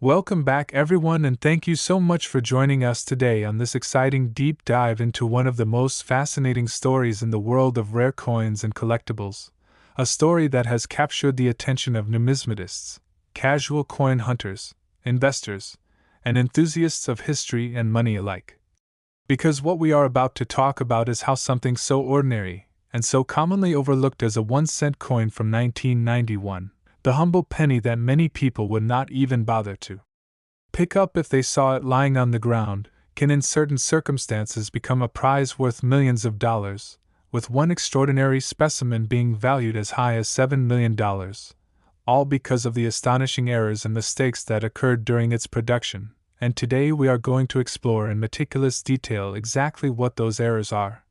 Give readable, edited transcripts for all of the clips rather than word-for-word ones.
Welcome back, everyone, and thank you so much for joining us today on this exciting deep dive into one of the most fascinating stories in the world of rare coins and collectibles. A story that has captured the attention of numismatists, casual coin hunters, investors, and enthusiasts of history and money alike. Because what we are about to talk about is how something so ordinary and so commonly overlooked as a 1-cent coin from 1991, the humble penny that many people would not even bother to pick up if they saw it lying on the ground, can in certain circumstances become a prize worth millions of dollars, with one extraordinary specimen being valued as high as $7 million, all because of the astonishing errors and mistakes that occurred during its production. And today we are going to explore in meticulous detail exactly what those errors are.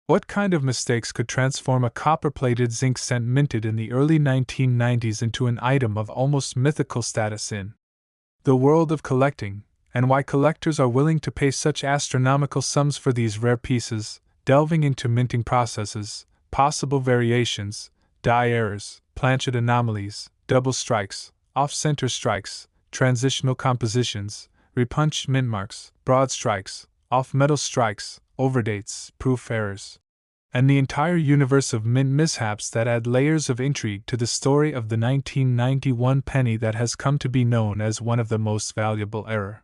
What kind of mistakes could transform a copper-plated zinc cent minted in the early 1990s into an item of almost mythical status in the world of collecting, and why collectors are willing to pay such astronomical sums for these rare pieces, delving into minting processes, possible variations, die errors, planchet anomalies, double strikes, off-center strikes, transitional compositions, repunched mintmarks, broad strikes, off-metal strikes, overdates, proof errors, and the entire universe of mint mishaps that add layers of intrigue to the story of the 1991 penny that has come to be known as one of the most valuable error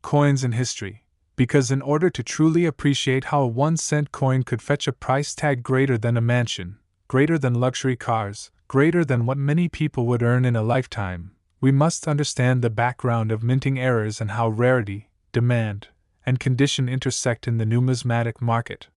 coins in history. Because in order to truly appreciate how a 1-cent coin could fetch a price tag greater than a mansion, greater than luxury cars, greater than what many people would earn in a lifetime, we must understand the background of minting errors and how rarity, demand, and condition intersect in the numismatic market.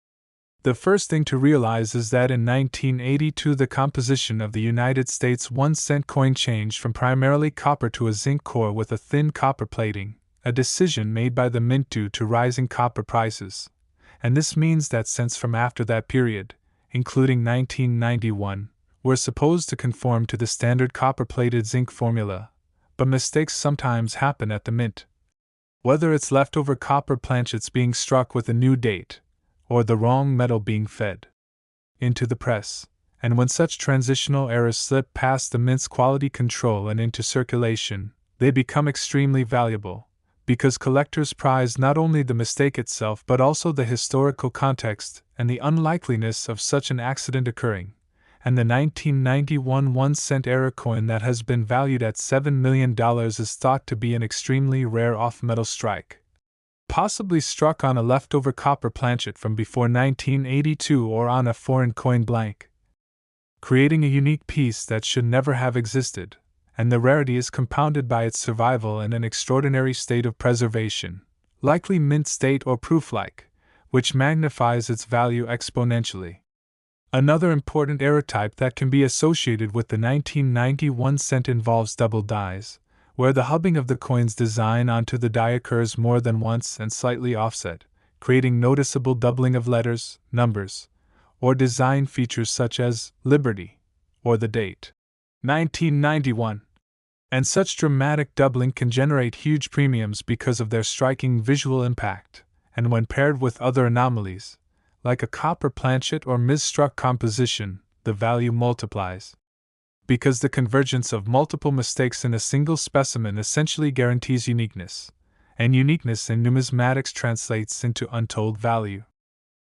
The first thing to realize is that in 1982 the composition of the United States 1-cent coin changed from primarily copper to a zinc core with a thin copper plating, a decision made by the mint due to rising copper prices. And this means that cents from after that period, including 1991, were supposed to conform to the standard copper-plated zinc formula, but mistakes sometimes happen at the mint. Whether it's leftover copper planchets being struck with a new date, or the wrong metal being fed into the press, and when such transitional errors slip past the mint's quality control and into circulation, they become extremely valuable, because collectors prize not only the mistake itself but also the historical context and the unlikeliness of such an accident occurring. And the 1991 1-cent error coin that has been valued at $7 million is thought to be an extremely rare off-metal strike, possibly struck on a leftover copper planchet from before 1982 or on a foreign coin blank, creating a unique piece that should never have existed, and the rarity is compounded by its survival in an extraordinary state of preservation, likely mint state or proof-like, which magnifies its value exponentially. Another important error type that can be associated with the 1991 cent involves double dies, where the hubbing of the coin's design onto the die occurs more than once and slightly offset, creating noticeable doubling of letters, numbers, or design features such as Liberty or the date 1991. And such dramatic doubling can generate huge premiums because of their striking visual impact, and when paired with other anomalies, like a copper planchet or misstruck composition, the value multiplies. Because the convergence of multiple mistakes in a single specimen essentially guarantees uniqueness, and uniqueness in numismatics translates into untold value.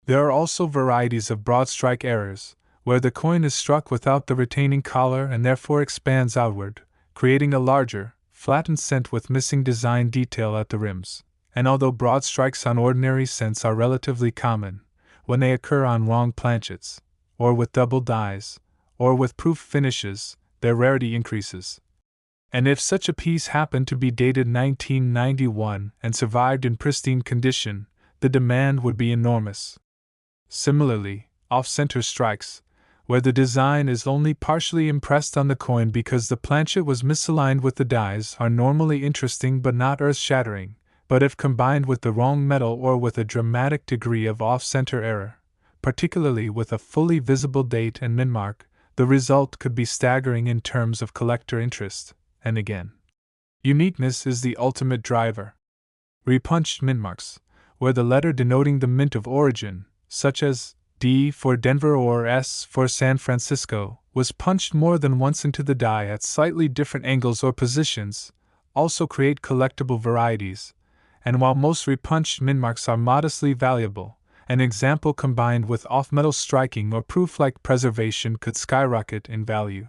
There are also varieties of broad strike errors, where the coin is struck without the retaining collar and therefore expands outward, creating a larger, flattened cent with missing design detail at the rims. And although broad strikes on ordinary cents are relatively common, when they occur on wrong planchets, or with double dies, or with proof finishes, their rarity increases. And if such a piece happened to be dated 1991 and survived in pristine condition, the demand would be enormous. Similarly, off-center strikes, where the design is only partially impressed on the coin because the planchet was misaligned with the dies, are normally interesting but not earth-shattering. But if combined with the wrong metal or with a dramatic degree of off-center error, particularly with a fully visible date and mintmark, the result could be staggering in terms of collector interest. And again, uniqueness is the ultimate driver. Repunched mintmarks, where the letter denoting the mint of origin, such as D for Denver or S for San Francisco, was punched more than once into the die at slightly different angles or positions, also create collectible varieties, and while most repunched mintmarks are modestly valuable, an example combined with off-metal striking or proof-like preservation could skyrocket in value.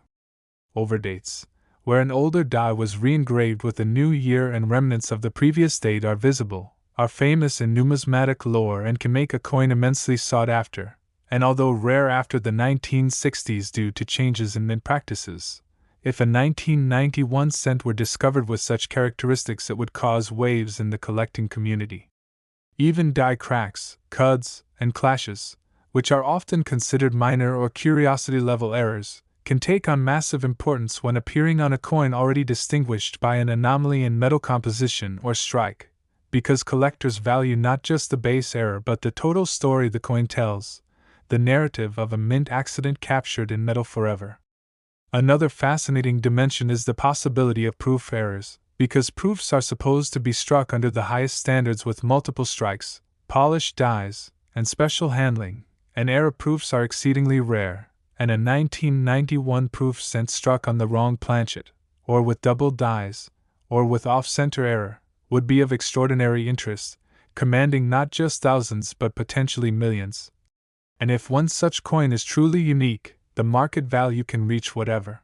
Overdates, where an older die was re-engraved with a new year and remnants of the previous date are visible, are famous in numismatic lore and can make a coin immensely sought after, and although rare after the 1960s due to changes in mint practices, if a 1991 cent were discovered with such characteristics it would cause waves in the collecting community. Even die cracks, cuds, and clashes, which are often considered minor or curiosity-level errors, can take on massive importance when appearing on a coin already distinguished by an anomaly in metal composition or strike, because collectors value not just the base error but the total story the coin tells, the narrative of a mint accident captured in metal forever. Another fascinating dimension is the possibility of proof errors, because proofs are supposed to be struck under the highest standards with multiple strikes, polished dies, and special handling, and error proofs are exceedingly rare, and a 1991 proof cent struck on the wrong planchet, or with double dies, or with off-center error, would be of extraordinary interest, commanding not just thousands but potentially millions. And if one such coin is truly unique, the market value can reach whatever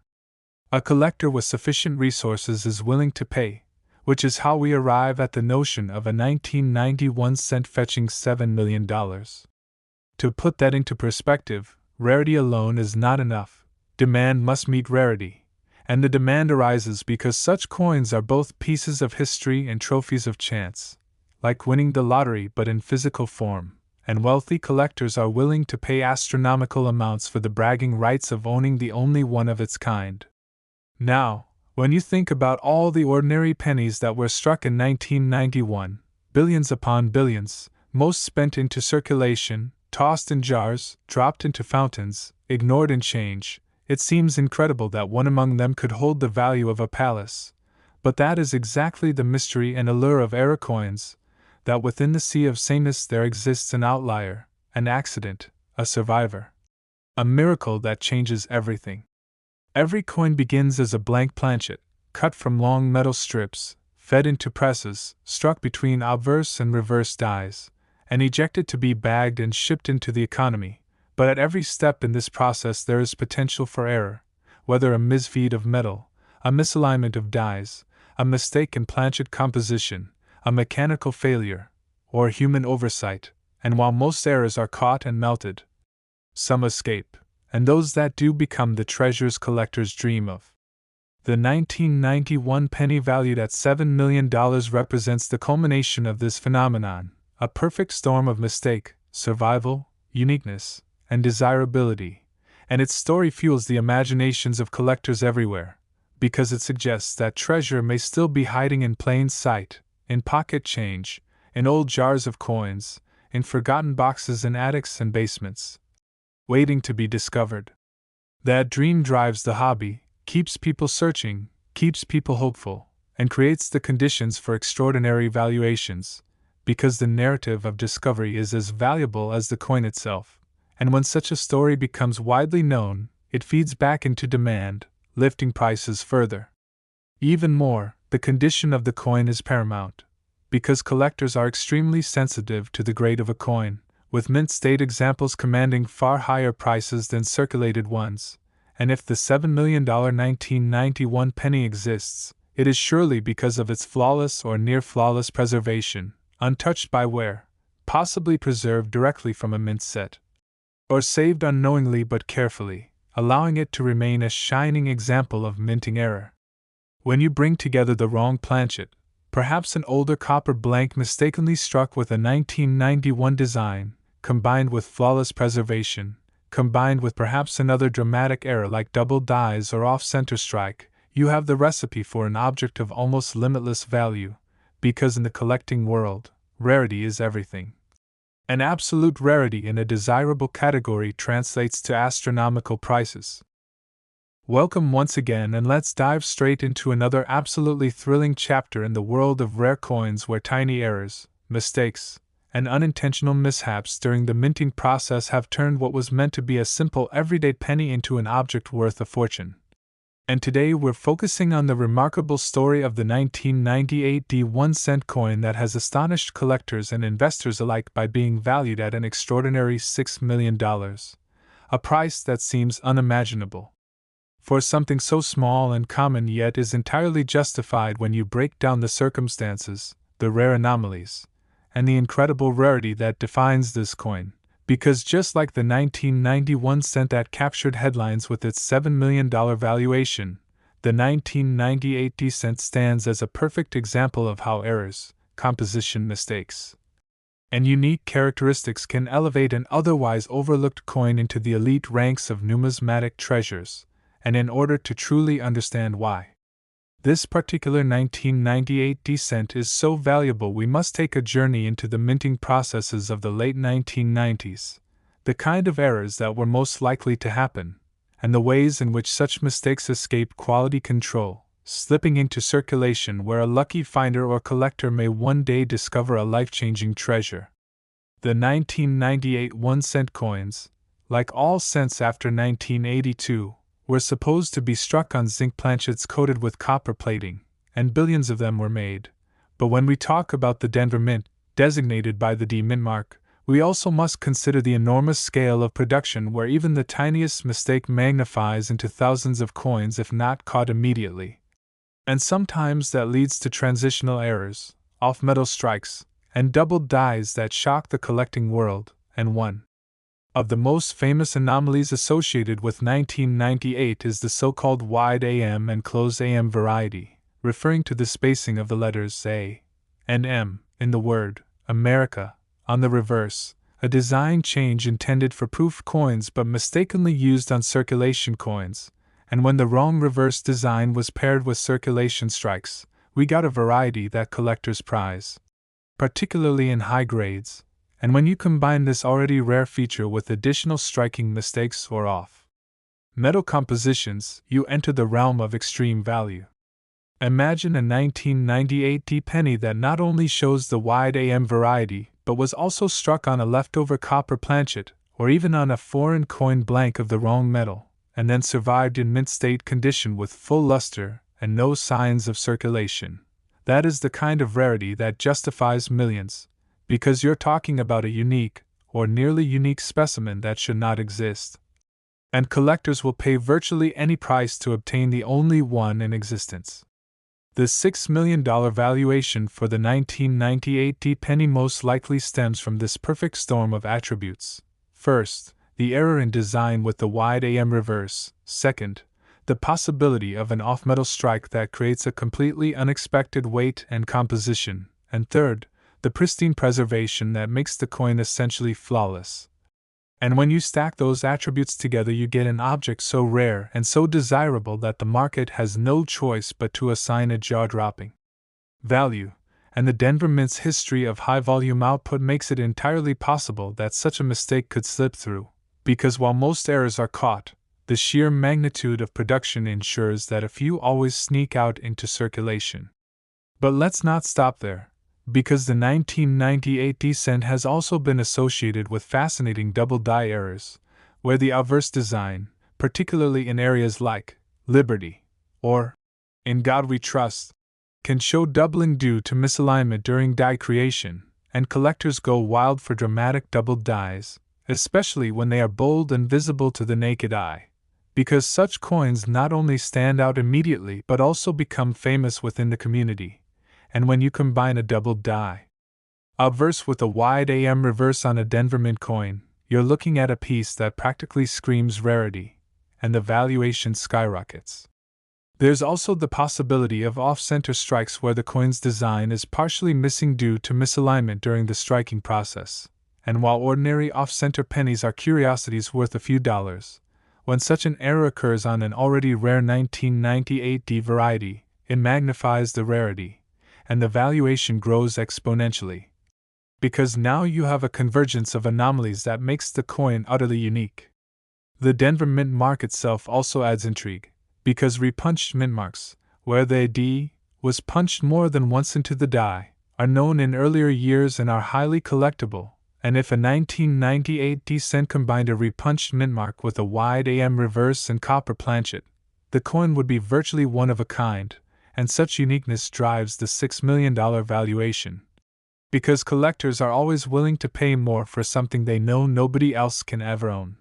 a collector with sufficient resources is willing to pay, which is how we arrive at the notion of a 1991 cent fetching $7 million. To put that into perspective, rarity alone is not enough. Demand must meet rarity, and the demand arises because such coins are both pieces of history and trophies of chance, like winning the lottery but in physical form, and wealthy collectors are willing to pay astronomical amounts for the bragging rights of owning the only one of its kind. Now, when you think about all the ordinary pennies that were struck in 1991, billions upon billions, most spent into circulation, tossed in jars, dropped into fountains, ignored in change, it seems incredible that one among them could hold the value of a palace. But that is exactly the mystery and allure of error coins, that within the sea of sameness there exists an outlier, an accident, a survivor. A miracle that changes everything. Every coin begins as a blank planchet, cut from long metal strips, fed into presses, struck between obverse and reverse dies, and ejected to be bagged and shipped into the economy. But at every step in this process there is potential for error, whether a misfeed of metal, a misalignment of dies, a mistake in planchet composition, a mechanical failure, or human oversight, and while most errors are caught and melted, some escape, and those that do become the treasures collectors dream of. The 1991 penny valued at $7 million represents the culmination of this phenomenon, a perfect storm of mistake, survival, uniqueness, and desirability, and its story fuels the imaginations of collectors everywhere, because it suggests that treasure may still be hiding in plain sight, in pocket change, in old jars of coins, in forgotten boxes in attics and basements, waiting to be discovered. That dream drives the hobby, keeps people searching, keeps people hopeful, and creates the conditions for extraordinary valuations, because the narrative of discovery is as valuable as the coin itself, and when such a story becomes widely known, it feeds back into demand, lifting prices further. Even more, the condition of the coin is paramount, because collectors are extremely sensitive to the grade of a coin, with mint state examples commanding far higher prices than circulated ones, and if the $7 million 1991 penny exists, it is surely because of its flawless or near-flawless preservation, untouched by wear, possibly preserved directly from a mint set, or saved unknowingly but carefully, allowing it to remain a shining example of minting error. When you bring together the wrong planchet, perhaps an older copper blank mistakenly struck with a 1991 design, combined with flawless preservation, combined with perhaps another dramatic error like double dies or off-center strike, you have the recipe for an object of almost limitless value, because in the collecting world, rarity is everything. An absolute rarity in a desirable category translates to astronomical prices. Welcome once again, and let's dive straight into another absolutely thrilling chapter in the world of rare coins where tiny errors, mistakes, and unintentional mishaps during the minting process have turned what was meant to be a simple everyday penny into an object worth a fortune. And today we're focusing on the remarkable story of the 1998 1-cent coin that has astonished collectors and investors alike by being valued at an extraordinary $6 million, a price that seems unimaginable for something so small and common yet is entirely justified when you break down the circumstances, the rare anomalies, and the incredible rarity that defines this coin. Because just like the 1991 cent that captured headlines with its $7 million valuation, the 1998 cent stands as a perfect example of how errors, composition mistakes, and unique characteristics can elevate an otherwise overlooked coin into the elite ranks of numismatic treasures. And in order to truly understand why this particular 1998 cent is so valuable, we must take a journey into the minting processes of the late 1990s, the kind of errors that were most likely to happen, and the ways in which such mistakes escape quality control, slipping into circulation where a lucky finder or collector may one day discover a life-changing treasure. The 1998 1-cent coins, like all cents after 1982, were supposed to be struck on zinc planchets coated with copper plating, and billions of them were made. But when we talk about the Denver Mint, designated by the D mintmark, we also must consider the enormous scale of production where even the tiniest mistake magnifies into thousands of coins if not caught immediately. And sometimes that leads to transitional errors, off-metal strikes, and doubled dies that shock the collecting world, and one of the most famous anomalies associated with 1998 is the so-called wide AM and closed AM variety, referring to the spacing of the letters A and M in the word America on the reverse, a design change intended for proof coins but mistakenly used on circulation coins, and when the wrong reverse design was paired with circulation strikes, we got a variety that collectors prize, particularly in high grades. And when you combine this already rare feature with additional striking mistakes or off-metal compositions, you enter the realm of extreme value. Imagine a 1998 penny that not only shows the wide AM variety, but was also struck on a leftover copper planchet, or even on a foreign coin blank of the wrong metal, and then survived in mint state condition with full luster and no signs of circulation. That is the kind of rarity that justifies millions. Because you're talking about a unique, or nearly unique specimen that should not exist. And collectors will pay virtually any price to obtain the only one in existence. The $6 million valuation for the 1998 penny most likely stems from this perfect storm of attributes. First, the error in design with the wide AM reverse. Second, the possibility of an off-metal strike that creates a completely unexpected weight and composition. And third, the pristine preservation that makes the coin essentially flawless. And when you stack those attributes together, you get an object so rare and so desirable that the market has no choice but to assign a jaw-dropping value, and the Denver Mint's history of high-volume output makes it entirely possible that such a mistake could slip through, because while most errors are caught, the sheer magnitude of production ensures that a few always sneak out into circulation. But let's not stop there. Because the 1998 cent has also been associated with fascinating double die errors, where the obverse design, particularly in areas like Liberty or In God We Trust, can show doubling due to misalignment during die creation, and collectors go wild for dramatic doubled dies, especially when they are bold and visible to the naked eye, because such coins not only stand out immediately but also become famous within the community. And when you combine a doubled die obverse with a wide AM reverse on a Denver Mint coin, you're looking at a piece that practically screams rarity, and the valuation skyrockets. There's also the possibility of off-center strikes where the coin's design is partially missing due to misalignment during the striking process, and while ordinary off-center pennies are curiosities worth a few dollars, when such an error occurs on an already rare 1998 variety, it magnifies the rarity, and the valuation grows exponentially. Because now you have a convergence of anomalies that makes the coin utterly unique. The Denver Mint mark itself also adds intrigue, because repunched mintmarks, where the D was punched more than once into the die, are known in earlier years and are highly collectible, and if a 1998 cent combined a repunched mintmark with a wide AM reverse and copper planchet, the coin would be virtually one of a kind, and such uniqueness drives the $6 million valuation. Because collectors are always willing to pay more for something they know nobody else can ever own.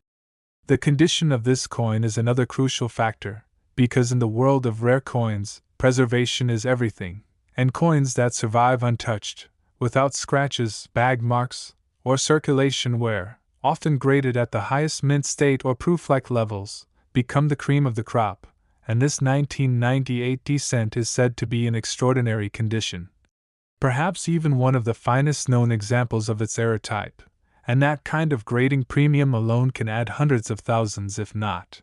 The condition of this coin is another crucial factor, because in the world of rare coins, preservation is everything, and coins that survive untouched, without scratches, bag marks, or circulation wear, often graded at the highest mint state or proof-like levels, become the cream of the crop, and this 1998 cent is said to be in extraordinary condition. Perhaps even one of the finest known examples of its era type, and that kind of grading premium alone can add hundreds of thousands if not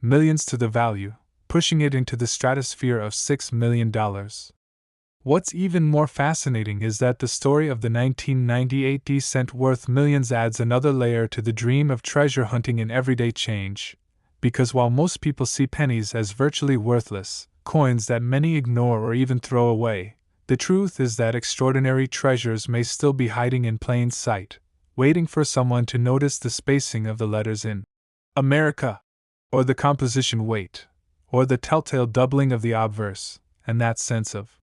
millions to the value, pushing it into the stratosphere of $6 million. What's even more fascinating is that the story of the 1998 cent worth millions adds another layer to the dream of treasure hunting in everyday change, because while most people see pennies as virtually worthless, coins that many ignore or even throw away, the truth is that extraordinary treasures may still be hiding in plain sight, waiting for someone to notice the spacing of the letters in America, or the composition weight, or the telltale doubling of the obverse, and that sense of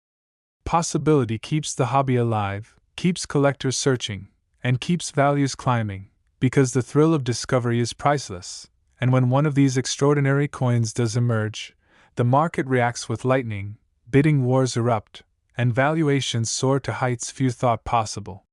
possibility keeps the hobby alive, keeps collectors searching, and keeps values climbing, because the thrill of discovery is priceless, and when one of these extraordinary coins does emerge, the market reacts with lightning, bidding wars erupt, and valuations soar to heights few thought possible.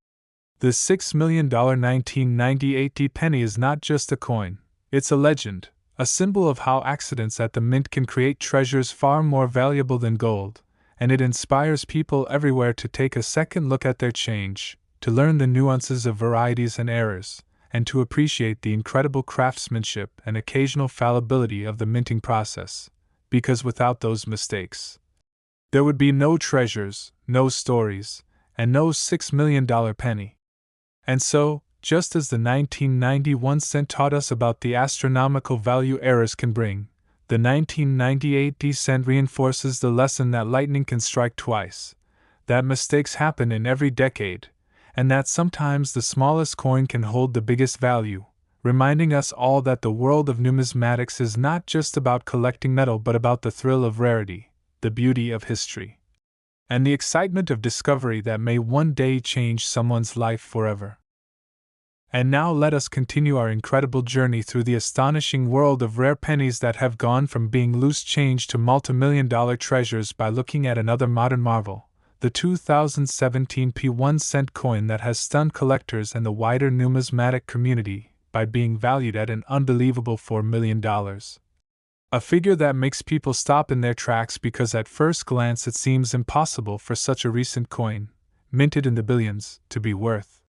The $6 million 1998 penny is not just a coin, it's a legend, a symbol of how accidents at the mint can create treasures far more valuable than gold, and it inspires people everywhere to take a second look at their change, to learn the nuances of varieties and errors, and to appreciate the incredible craftsmanship and occasional fallibility of the minting process, because without those mistakes, there would be no treasures, no stories, and no $6 million penny. And so, just as the 1991 cent taught us about the astronomical value errors can bring, the 1998 cent reinforces the lesson that lightning can strike twice, that mistakes happen in every decade, and that sometimes the smallest coin can hold the biggest value, reminding us all that the world of numismatics is not just about collecting metal but about the thrill of rarity, the beauty of history, and the excitement of discovery that may one day change someone's life forever. And now let us continue our incredible journey through the astonishing world of rare pennies that have gone from being loose change to multimillion-dollar treasures by looking at another modern marvel, the 2017 P1 cent coin that has stunned collectors and the wider numismatic community by being valued at an unbelievable $4 million. A figure that makes people stop in their tracks because at first glance it seems impossible for such a recent coin, minted in the billions, to be worth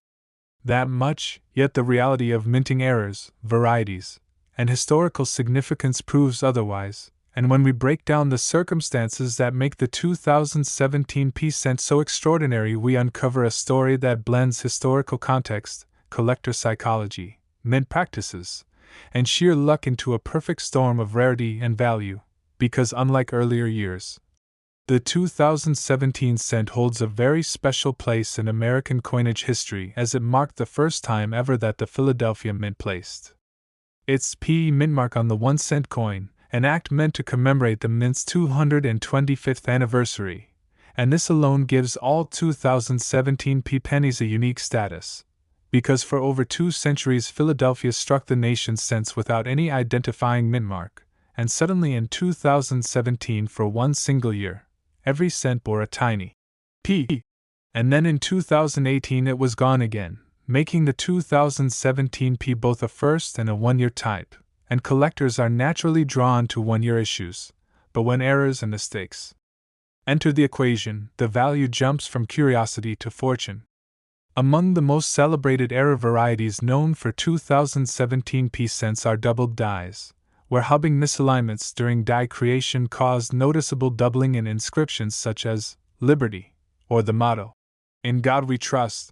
that much, yet the reality of minting errors, varieties, and historical significance proves otherwise, and when we break down the circumstances that make the 2017 p-cent so extraordinary, we uncover a story that blends historical context, collector psychology, mint practices, and sheer luck into a perfect storm of rarity and value, because unlike earlier years, the 2017 cent holds a very special place in American coinage history as it marked the first time ever that the Philadelphia Mint placed its P mintmark on the 1 cent coin, an act meant to commemorate the mint's 225th anniversary, and this alone gives all 2017 P pennies a unique status, because for over 2 centuries Philadelphia struck the nation's cents without any identifying mintmark, and suddenly in 2017 for one single year, every cent bore a tiny P. And then in 2018 it was gone again, making the 2017 P both a first and a one-year type, and collectors are naturally drawn to one-year issues, but when errors and mistakes enter the equation, the value jumps from curiosity to fortune. Among the most celebrated error varieties known for 2017 P cents are doubled dies, where hubbing misalignments during die creation caused noticeable doubling in inscriptions such as Liberty, or the motto, In God We Trust.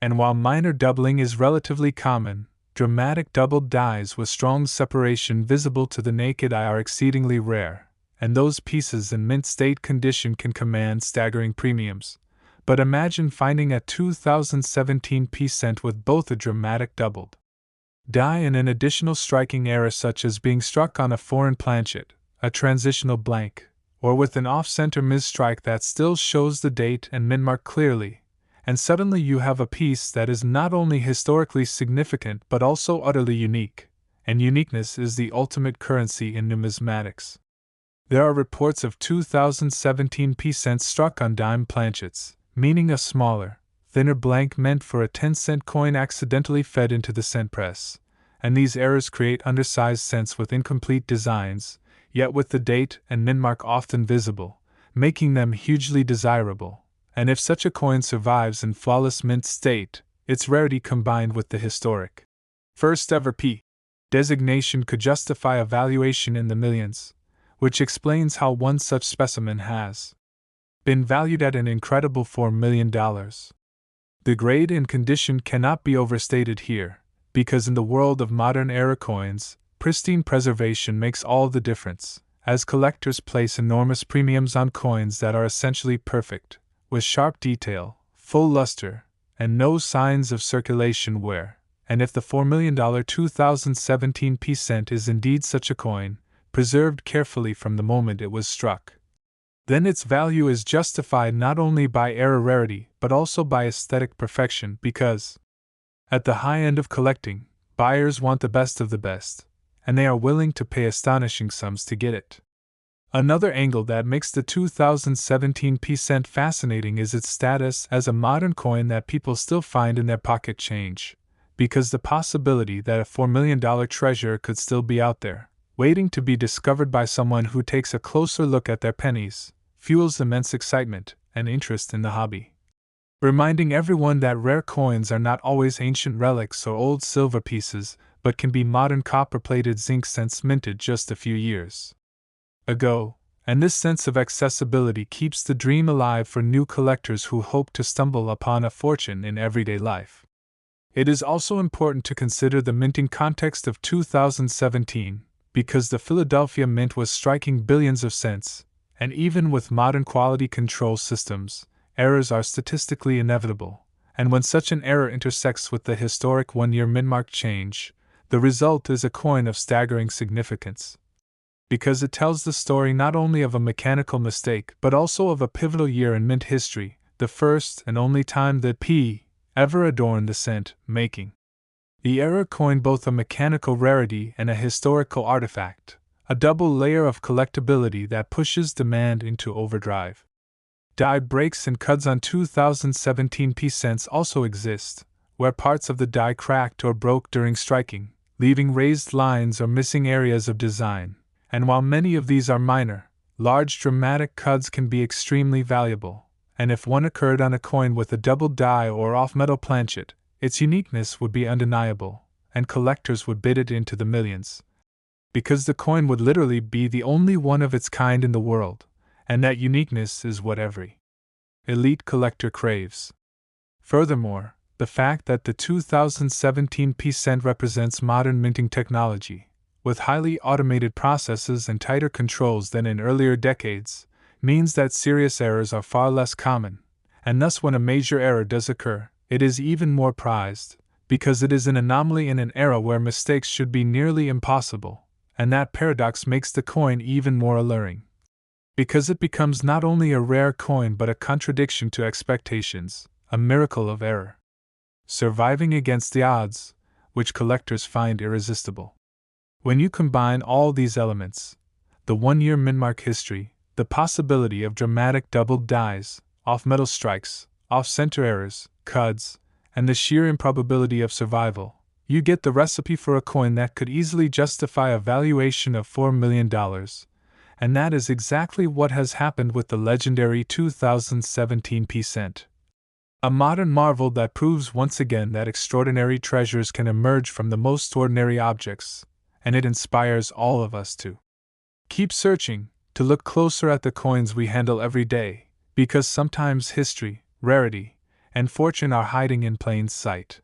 And while minor doubling is relatively common, dramatic doubled dies with strong separation visible to the naked eye are exceedingly rare, and those pieces in mint state condition can command staggering premiums. But imagine finding a 2017 p-cent with both a dramatic doubled die and an additional striking error such as being struck on a foreign planchet, a transitional blank, or with an off-center misstrike that still shows the date and mintmark clearly, and suddenly you have a piece that is not only historically significant but also utterly unique, and uniqueness is the ultimate currency in numismatics. There are reports of 2017 p-cents struck on dime planchets, meaning a smaller, thinner blank meant for a 10-cent coin accidentally fed into the cent press, and these errors create undersized cents with incomplete designs, yet with the date and mintmark often visible, making them hugely desirable, and if such a coin survives in flawless mint state, its rarity combined with the historic first ever P designation could justify a valuation in the millions, which explains how one such specimen has been valued at an incredible $4 million. The grade and condition cannot be overstated here, because in the world of modern era coins, pristine preservation makes all the difference, as collectors place enormous premiums on coins that are essentially perfect, with sharp detail, full luster, and no signs of circulation wear. And if the $4 million 2017 p-cent is indeed such a coin, preserved carefully from the moment it was struck, then its value is justified not only by era rarity but also by aesthetic perfection, because, at the high end of collecting, buyers want the best of the best, and they are willing to pay astonishing sums to get it. Another angle that makes the 2017 p-cent fascinating is its status as a modern coin that people still find in their pocket change, because the possibility that a $4 million treasure could still be out there, waiting to be discovered by someone who takes a closer look at their pennies, fuels immense excitement and interest in the hobby. Reminding everyone that rare coins are not always ancient relics or old silver pieces, but can be modern copper-plated zinc cents minted just a few years ago, and this sense of accessibility keeps the dream alive for new collectors who hope to stumble upon a fortune in everyday life. It is also important to consider the minting context of 2017, because the Philadelphia Mint was striking billions of cents, and even with modern quality control systems, errors are statistically inevitable, and when such an error intersects with the historic one-year mintmark change, the result is a coin of staggering significance. Because it tells the story not only of a mechanical mistake but also of a pivotal year in mint history, the first and only time that P ever adorned the cent making. The error coined both a mechanical rarity and a historical artifact, a double layer of collectability that pushes demand into overdrive. Die breaks and cuts on 2017 p-cents also exist, where parts of the die cracked or broke during striking, leaving raised lines or missing areas of design, and while many of these are minor, large dramatic cuts can be extremely valuable, and if one occurred on a coin with a double die or off-metal planchet, its uniqueness would be undeniable, and collectors would bid it into the millions. Because the coin would literally be the only one of its kind in the world, and that uniqueness is what every elite collector craves. Furthermore, the fact that the 2017 p-cent represents modern minting technology, with highly automated processes and tighter controls than in earlier decades, means that serious errors are far less common, and thus when a major error does occur, it is even more prized, because it is an anomaly in an era where mistakes should be nearly impossible, and that paradox makes the coin even more alluring. Because it becomes not only a rare coin but a contradiction to expectations, a miracle of error, surviving against the odds, which collectors find irresistible. When you combine all these elements, the one-year mintmark history, the possibility of dramatic doubled dies, off-metal strikes, off-center errors, cuts, and the sheer improbability of survival, you get the recipe for a coin that could easily justify a valuation of $4 million, and that is exactly what has happened with the legendary 2017 p-cent. A modern marvel that proves once again that extraordinary treasures can emerge from the most ordinary objects, and it inspires all of us to keep searching, to look closer at the coins we handle every day, because sometimes history, rarity, and fortune are hiding in plain sight.